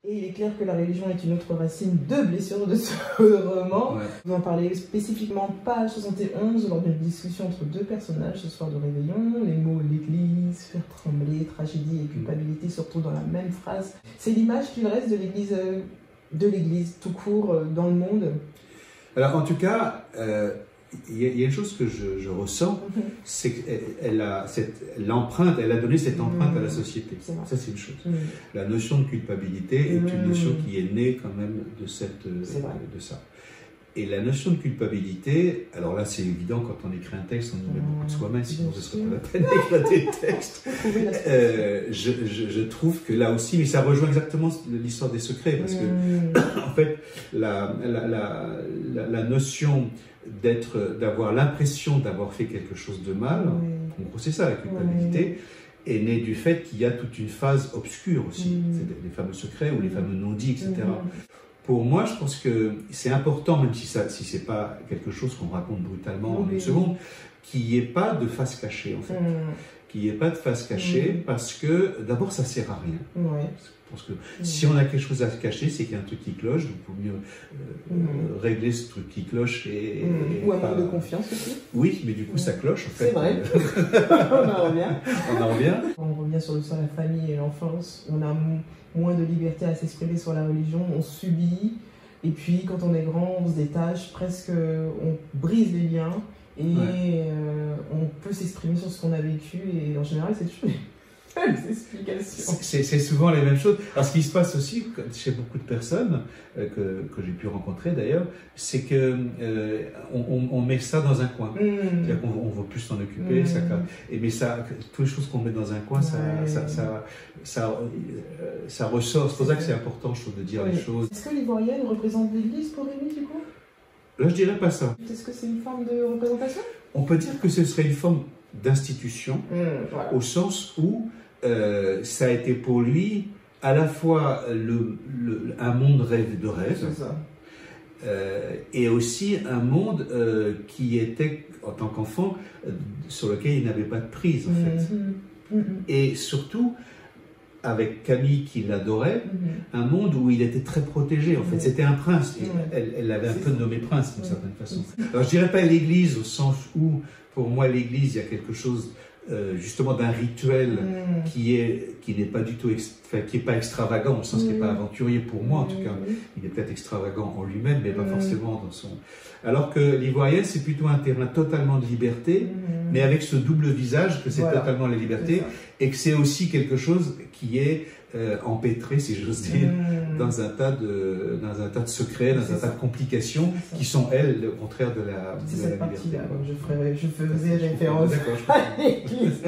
Et il est clair que la religion est une autre racine de blessure de ce roman. Ouais. Vous en parlez spécifiquement page 71 lors d'une discussion entre deux personnages ce soir de réveillon. Les mots l'église, faire trembler, tragédie et culpabilité se retrouvent dans la même phrase. C'est l'image qu'il reste de l'église tout court dans le monde. Alors en tout cas, il y a une chose que je ressens, c'est qu'elle a donné cette empreinte à la société. Ça, c'est une chose. La notion de culpabilité est une notion qui est née quand même de ça. Et la notion de culpabilité, alors là, c'est évident, quand on écrit un texte, on y met beaucoup de soi-même, sinon ce serait pas la peine d'écrire des textes. Je trouve que là aussi, mais ça rejoint exactement l'histoire des secrets, parce que, en fait, la notion d'avoir l'impression d'avoir fait quelque chose de mal, en gros c'est ça la culpabilité, est née du fait qu'il y a toute une phase obscure aussi, c'est les fameux secrets ou les fameux non-dits, etc. Pour moi, je pense que c'est important, même si c'est pas quelque chose qu'on raconte brutalement en une seconde, qu'il n'y ait pas de face cachée en fait. Qu'il n'y ait pas de face cachée parce que d'abord ça sert à rien. Je pense que si on a quelque chose à cacher, c'est qu'il y a un truc qui cloche, donc il faut mieux régler ce truc qui cloche. Ou un manque de confiance aussi. Oui, mais du coup ça cloche en fait. C'est vrai, on en revient. On en revient. On revient sur la famille et l'enfance, on a moins de liberté à s'exprimer sur la religion, on subit, et puis quand on est grand, on se détache, presque on brise les liens, et on peut s'exprimer sur ce qu'on a vécu, et en général c'est toujours les mêmes explications. C'est souvent les mêmes choses. Alors ce qui se passe aussi chez beaucoup de personnes, que j'ai pu rencontrer d'ailleurs, c'est que on met ça dans un coin. C'est-à-dire qu'on ne veut plus s'en occuper, mais ça, toutes les choses qu'on met dans un coin, ça ressort. C'est pour ça que c'est important, je trouve, de dire les choses. Est-ce que l'ivoirienne représente l'Église pour Rémi, du coup? Là, je dirais pas ça. Est-ce que c'est une forme de représentation? On peut dire que ce serait une forme d'institution, au sens où ça a été pour lui à la fois un monde de rêve, et aussi un monde qui était, en tant qu'enfant, sur lequel il n'avait pas de prise, en fait. Et surtout, avec Camille qui l'adorait, un monde où il était très protégé, en fait. C'était un prince. Elle l'avait un peu nommé prince, d'une certaine façon. Alors, je dirais pas l'Église, au sens où, pour moi, l'Église, il y a quelque chose justement d'un rituel qui n'est pas du tout, qui est pas extravagant, au sens qui n'est pas aventurier pour moi, en tout cas. Il est peut-être extravagant en lui-même, mais pas forcément dans son... Alors que l'ivoirienne, c'est plutôt un terrain totalement de liberté, mais avec ce double visage que c'est totalement la liberté, et que c'est aussi quelque chose qui est empêtré, si j'ose dire, dans un tas de secrets, dans un tas de complications, qui sont, elles, le contraire de la liberté. Je faisais référence à l'Église.